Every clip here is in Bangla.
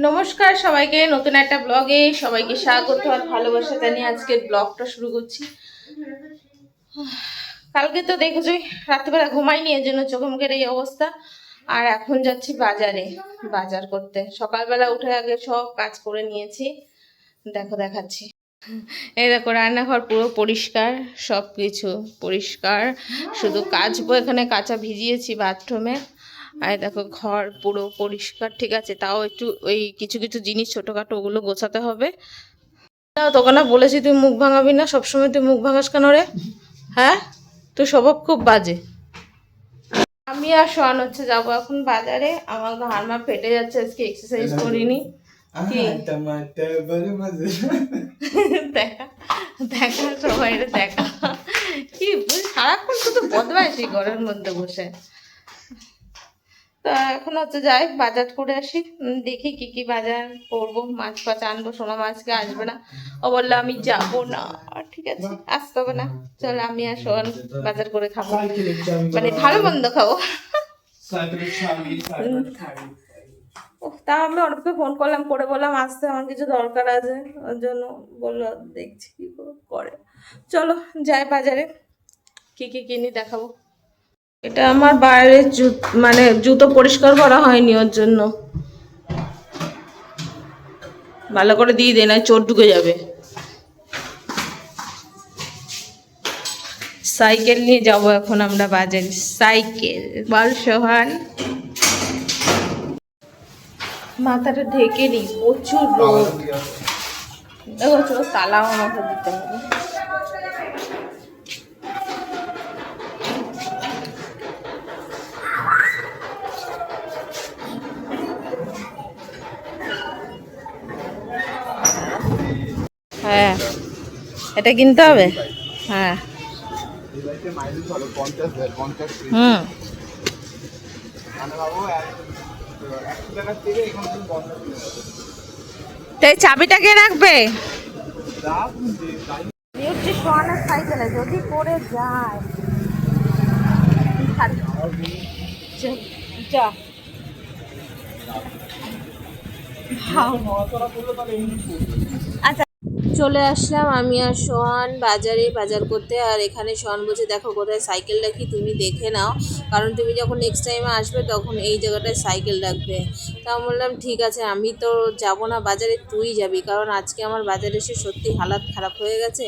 নমস্কার সবাইকে, নতুন একটা ব্লগে সবাইকে স্বাগত আর ভালোবাসা জানিয়ে আজকের ব্লগটা শুরু করছি। কালকে তো দেখেছই রাত্রিবেলা ঘুমাইনি, এর জন্য চোখে মুখের এই অবস্থা। আর এখন যাচ্ছি বাজারে বাজার করতে। সকালবেলা উঠে আগে সব কাজ করে নিয়েছি, দেখাচ্ছি। এই দেখো রান্নাঘর পুরো পরিষ্কার, সব কিছু পরিষ্কার, শুধু কাচবো। এখানে কাঁচা ভিজিয়েছি বাথরুমে। আর দেখো ঘর পুরো পরিষ্কার, ঠিক আছে। তাও একটু ওই কিছু কিছু জিনিস ছোটোখাটো ওগুলো গোছাতে হবে। তোকে না বলেছি তুই মুখ ভাঙাবি না, সবসময় তুই মুখ ভাঙাস কেন রে? হ্যাঁ, তুই স্বভাব খুব বাজে। আমি আর শোয়ান হচ্ছে যাবো এখন বাজারে। আমার ঘাড় মা ফেটে যাচ্ছে, আজকে এক্সারসাইজ করিনি। কি দেখা দেখা সবাই দেখা কি সারাক্ষণ শুধু বদমাইশি ঘরের মধ্যে বসে। তো এখন হচ্ছে যাই বাজার করে আসি, দেখি কি কি বাজার করবো। মাছ ফাছ আনবো, সোনা মাছকে আসবে না, ও বললো আমি যাবো না। ঠিক আছে, আসতে হবে না, চল আমি আর সোহান বাজার করে খাবো, মানে ভালো মন্দ খাবো। তা আমি অনেককে ফোন করলাম, করে বললাম আসতে, আমার কিছু দরকার আছে, ওর জন্য বললো দেখছি কি করে। চলো যাই বাজারে, কি কি কিনি দেখাবো। এটা আমার বাইরের মানে জুতো পরিষ্কার করা হয়নি, ওর জন্য ভালো করে দিয়ে দে, না চোর ঢুকে যাবে। সাইকেল নিয়ে যাব এখন আমরা বাজারে, সাইকেল। বল সোহান, মাথাটা ঢেকে নি, প্রচুর রোদ। দেখো চলো তালাও মাথা দিতে হবে। হ্যাঁ, এটা কিনতে হবে। হ্যাঁ, হুম, তাই চাবিটা কে রাখবে? সাইকেলে যদি পড়ে যায়। যা আচ্ছা, চলে আসলাম আমি আর সোহান বাজারে বাজার করতে। আর এখানে সোহান বলছে দেখো কোথায় সাইকেল রাখি, তুমি দেখে নাও, কারণ তুমি যখন নেক্সট টাইমে আসবে তখন এই জায়গাটায় সাইকেল রাখবে। তা বললাম ঠিক আছে, আমি তো যাব না বাজারে, তুই যাবি, কারণ আজকে আমার বাজারে এসে সত্যি হালাত খারাপ হয়ে গেছে।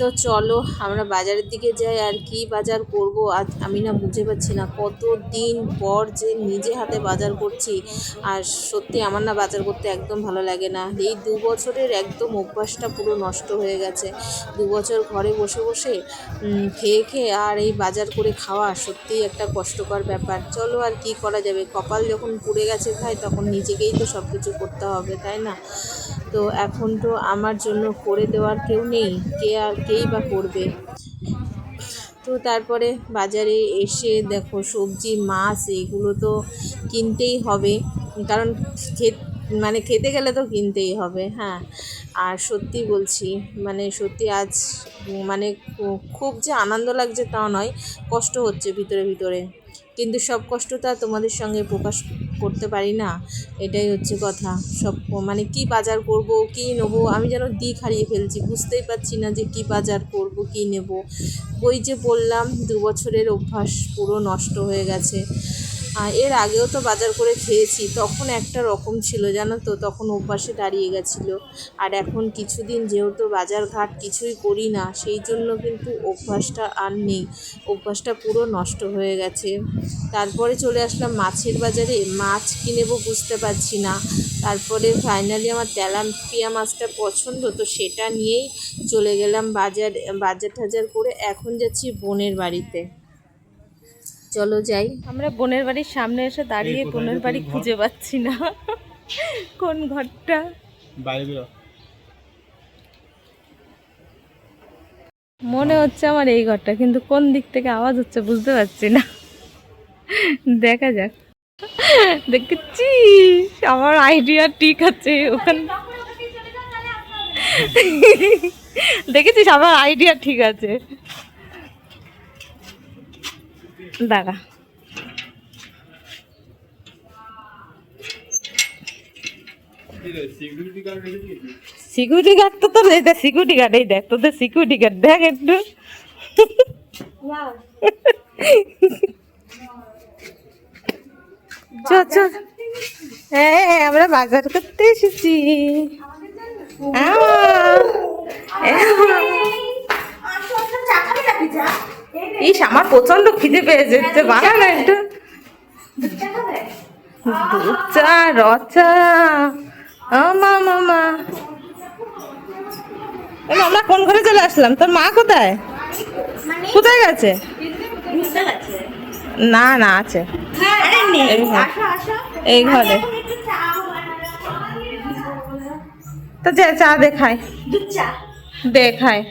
তো চলো আমরা বাজারের দিকে যাই। আর কি বাজার করব আজ আমি না বুঝে পাচ্ছি না, কত দিন পর যে নিজে হাতে বাজার করছি। আর সত্যি আমার না বাজার করতে একদম ভালো লাগে না। এই 2 বছরের একদম অভ্যাসটা পুরো নষ্ট হয়ে গেছে। 2 বছর ঘরে বসে বসে খেয়ে খেয়ে আর এই বাজার করে খাওয়া সত্যিই একটা কষ্টকর ব্যাপার। চলো আর কি করা যাবে, কপাল যখন পুড়ে গেছে ভাই, তখন নিজেকেই তো সব কিছু করতে হবে, তাই না? তো এখন তো আমার জন্য করে দেওয়ার কেউ নেই, কেই বা করবে। তো তারপরে বাজারে এসে দেখো সবজি মাছ এগুলো তো কিনতেই হবে, কারণ খেতে গেলে তো কিনতেই হবে। হ্যাঁ, আর সত্যি বলছি, মানে সত্যি আজ মানে খুব যে আনন্দ লাগছে তা নয়, কষ্ট হচ্ছে ভিতরে ভিতরে, কিন্তু সব কষ্টটা তোমাদের সঙ্গে প্রকাশ করতে পারি না, এটাই হচ্ছে কথা। সব মানে কি বাজার করব কি নেবো, আমি যেন দিক হারিয়ে ফেলছি, বুঝতেই পারছি না যে কি বাজার করব কি নেব। ওই যে বললাম 2 বছরের অভ্যাস পুরো নষ্ট হয়ে গেছে। এর আগেও তো বাজার করে খেয়েছি, তখন একটা রকম ছিল জানো তো, তখন অভ্যাসে দাঁড়িয়ে গেছিলো। আর এখন কিছুদিন যেহেতু বাজার ঘাট কিছুই করি না, সেই জন্য কিন্তু অভ্যাসটা আর নেই, অভ্যাসটা পুরো নষ্ট হয়ে গেছে। তারপরে চলে আসলাম মাছের বাজারে, মাছ কি নেবো বুঝতে পারছি না। তারপরে ফাইনালি আমার তেলাপিয়া মাছটা পছন্দ, তো সেটা নিয়েই চলে গেলাম বাজার টাজার করে। এখন যাচ্ছি বোনের বাড়িতে, চলো যাই। আমরা বোনের বাড়ির সামনে এসে দাঁড়িয়ে বোনের বাড়ি খুঁজে পাচ্ছি না, কোন ঘরটা। মনে হচ্ছে আমার এই ঘরটা, কিন্তু কোন দিক থেকে আওয়াজ হচ্ছে বুঝতে পারছি না, দেখা যাক। দেখেছি আমার আইডিয়া ঠিক আছে, ওখানে দেখেছিস আমার আইডিয়া ঠিক আছে, দাঁড়া। সিকিউরিটি গার্ড তো তোর এই দেখ সিকিউরিটি গার্ড এই দেখ তোদের সিকিউরিটি গার্ড দেখ একটু চল চল হ্যাঁ আমরা বাজার করতে এসেছি ইস আমার প্রচন্ড খিদে পেয়েছে বানা না একটু দুধ চা রচা মামা আমরা কোন ঘরে চলে আসলাম তোর মা কোথায় কোথায় গেছে না না আছে এই ঘরে তো যে চা দেখায় দেখায়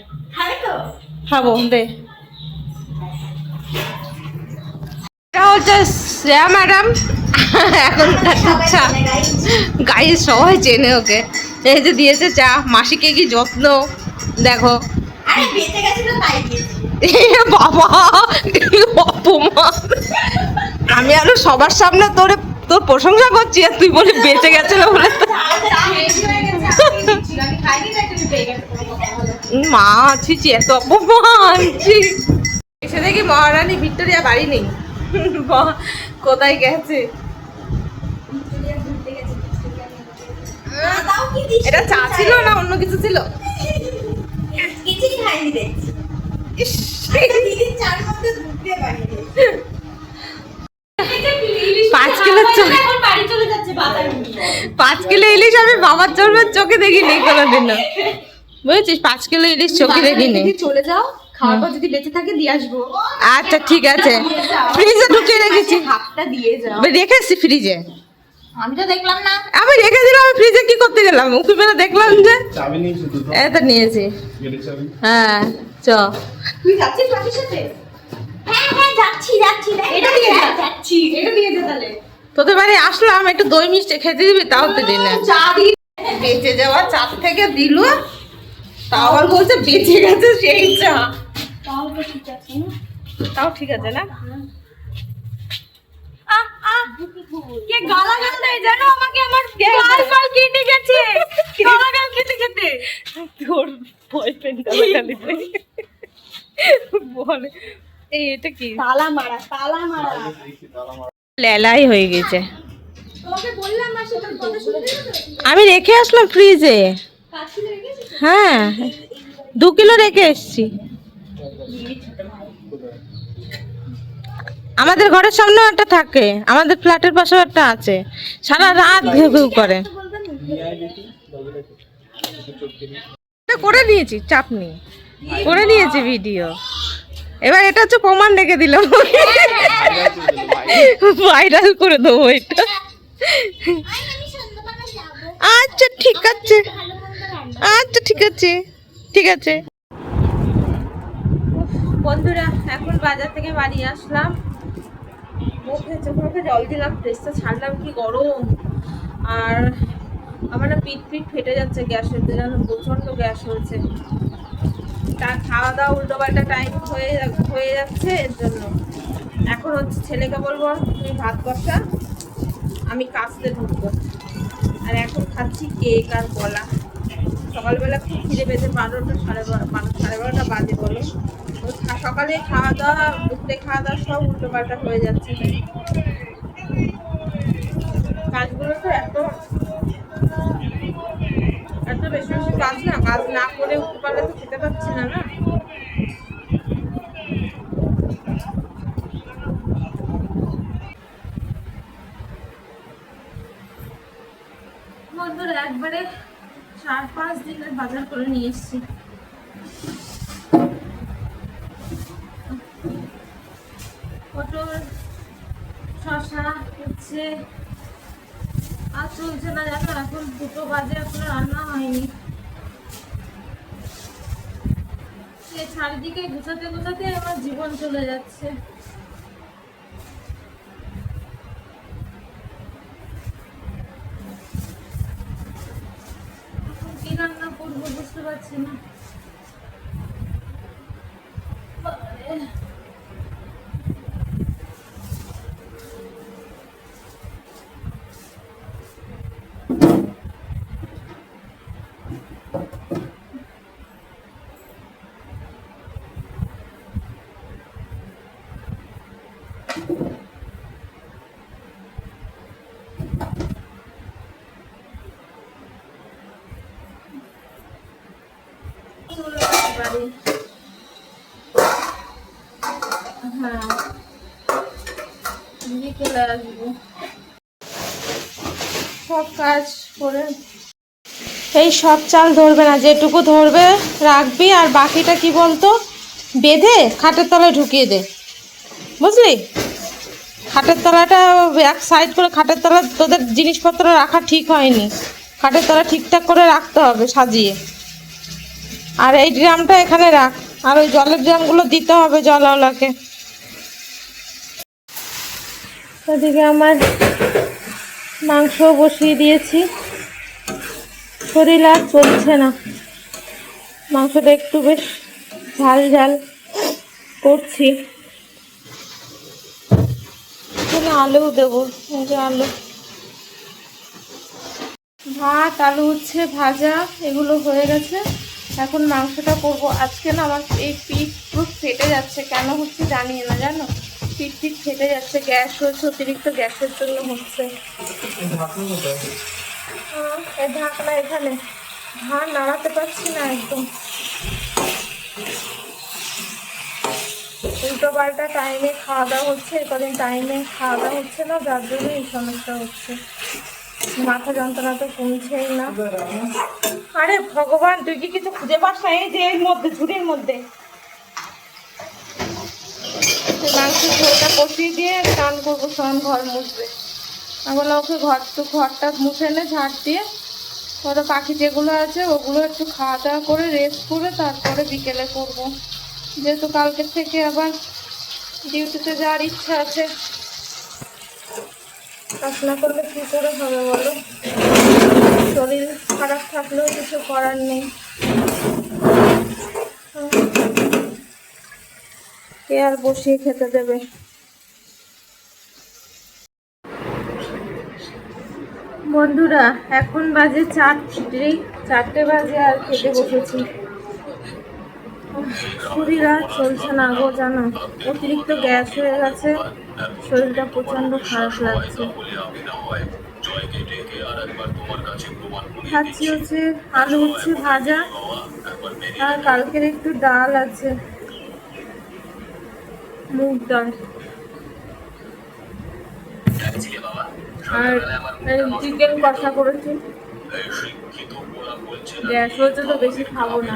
খাবো দে হচ্ছে শ্রেয়া ম্যাডাম এখন চা গাড়ি সবাই চেনে ওকে এই যে দিয়েছে চা মাসিকে কি যত্ন দেখো বাবা অপমান আমি আরো সবার সামনে তোর প্রশংসা করছি আর তুই বলি বেঁচে গেছিল বলে মা ছি এত অপমান এসে দেখি মহারানী ভিক্টোরিয়া বাড়ি নেই কোথায় গেছে এটা চা ছিল না অন্য কিছু ছিল পাঁচ কিলো ইলিশ আমি বাবার জন্মের চোখে দেখিনি কোনোদিন বুঝেছিস 5 কিলো ইলিশ চোখে দেখিনি চলে যাও খাওয়ার পর যদি বেঁচে থাকে দিয়ে আসবো আচ্ছা ঠিক আছে ফ্রিজে ঢুকিয়ে রেখেছি হাফটা দিয়ে যাও রেখেছি ফ্রিজে আমি তো দেখলাম না আমি রেখে দিলাম আমি ফ্রিজে কি করতে গেলাম উঠে বেলা দেখলাম যে এটা নিয়েছি হ্যাঁ চ তুই যাচ্ছিস বাড়ির সাথে হ্যাঁ যাচ্ছি এটা দিয়ে যাচ্ছি এটা দিয়ে দে তাহলে তোদের বাড়ি আসলাম একটু দই মিষ্টি খেতে দিবি তাও তো দিন না চা দিয়ে বেঁচে যাওয়া চাপ থেকে দিল তাও আবার বলছে বেঁচে গেছে সেই চা তাও ঠিক আছে না কে গালাগাল দেয় জানো আমাকে আমার গাল কেটে গেছে গালাগাল খেতে খেতে তোর বয়ফ্রেন্ড গালাগালি বলে এই এটা কি তালা মারা লেলাই হয়ে গেছে তোমাকে বললাম না সেটা কথা শুনতে আমি রেখে আসলাম ফ্রিজে হ্যাঁ 2 কিলো রেখে এসছি আমাদের ঘরের সামনেও একটা থাকে আমাদের ফ্ল্যাটের পাশেও একটা আছে সারা রাত ঘেউ ঘেউ করে করে নিয়েছি চাপ নেই করে নিয়েছি ভিডিও এবার এটা হচ্ছে প্রমাণ রেখে দিলাম ভাইরাল করে দেবো এটা আচ্ছা ঠিক আছে ঠিক আছে বন্ধুরা এখন বাজার থেকে বাড়ি আসলাম চোখে জল দিলাম ফ্রেশটা ছাড়লাম কি গরম আর আমার না পিঠ ফেটে যাচ্ছে গ্যাসের জন্য প্রচন্ড গ্যাস হয়েছে তার খাওয়া দাওয়া উল্টো পাল্টা টাইম হয়ে যাচ্ছে এর জন্য এখন হচ্ছে ছেলেকে বলবো তুমি ভাত বসা আমি কাজতে ঢুকবো আর এখন খাচ্ছি কেক আর কলা সকালবেলা খুব খিদে পেয়েছে 12টা সাড়ে 12টা বাজে বলো সকালে খাওয়া দাওয়া দুপুরে খাওয়া দাওয়া সব উল্টো পাল্টা হয়ে যাচ্ছে কাজগুলো তো এত বেশি বেশি কাজ না করে উঠতে পারলে তো খেতে পাচ্ছি না বন্ধুরা একবারে 4-5 দিনের বাজার করে নিয়ে এসেছি পটল শসা হচ্ছে আর চলছে না জানো এখন 2টো বাজে এখনো রান্না হয়নি চারিদিকে গুছাতে আমার জীবন চলে যাচ্ছে কি রান্না করবো বুঝতে পারছি না বাড়ি। হ্যাঁ, বিকেলে আসবো। সব কাজ করে এই সব চাল ধরবে না, যেটুকু ধরবে রাখবি, আর বাকিটা কি বলতো বেঁধে খাটের তলায় ঢুকিয়ে দে, বুঝলি? খাটের তলাটা এক সাইড করে, খাটের তলা তোদের জিনিসপত্র রাখা ঠিক হয়নি, খাটের তলা ঠিকঠাক করে রাখতে হবে সাজিয়ে। আর এই ড্রামটা এখানে রাখ, আর ওই জলের ড্রামগুলো দিতে হবে জলওয়ালাকে। ওদিকে আমার মাংস বসিয়ে দিয়েছি, শরীর আর চলছে না, মাংসটা একটু বেশ ঝাল ঝাল করছি। এখানে আলু দেবো, এই যে আলু, ভাত, আলু উচ্ছে ভাজা, এগুলো হয়ে গেছে। এখন মাংসটা করব। আজকে না আমার এই পিঠ পুরো ফেটে যাচ্ছে, কেন হচ্ছে জানি না, জানো? পিঠ ফেটে যাচ্ছে, গ্যাস হচ্ছে, অতিরিক্ত গ্যাসের জন্য হচ্ছে। এই ঢাকনা এখানে, ভাত নাড়াতে পারছি না একদম, উল্টো পাল্টা টাইমে খাওয়া দাওয়া হচ্ছে, কদিন টাইমে খাওয়া দাওয়া হচ্ছে না, যার জন্য এই সমস্যা হচ্ছে। মাথা যন্ত্রণা তো কমছেই না। আরে ভগবান, তুই কি কিছু খুঁজে পাস না? এই যে এর মধ্যে, ঝুড়ির মধ্যে মাংসের ঝোলটা কষিয়ে দিয়ে স্নান করবো, স্নান ঘর মুছবে। আমি বললাম ওকে ঘরটা মুছে নে ঝাড় দিয়ে, ওরা পাখি যেগুলো আছে ওগুলো একটু খাওয়া দাওয়া করে রেস্ট করে তারপরে বিকেলে করবো, যেহেতু কালকের থেকে আবার ডিউটিতে যাওয়ার ইচ্ছা আছে। কাজ না করলে কী করে হবে বলো? শরীর খারাপ থাকলেও কিছু করার নেই। কে আর বসিয়ে খেতে দেবে? বন্ধুরা, এখন বাজে 4টে বাজে, আর খেতে বসেছি। শরীর আর চলছে না গো, জানো, অতিরিক্ত গ্যাস হয়ে গেছে, শরীরটা প্রচন্ড খারাপ লাগছে। খাচ্ছি হচ্ছে আলু উচ্ছে ভাজা, আর কালকের একটু ডাল আছে, মুগ ডাল, আর চিকেন কষা করেছি। গ্যাস হচ্ছে তো বেশি খাবো না,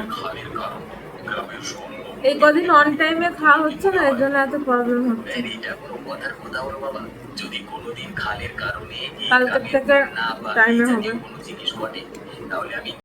এই কদিন অন টাইমে খাওয়া হচ্ছে না, এর জন্য এত প্রবলেম হচ্ছে। কালকের থেকে টাইমে হবে।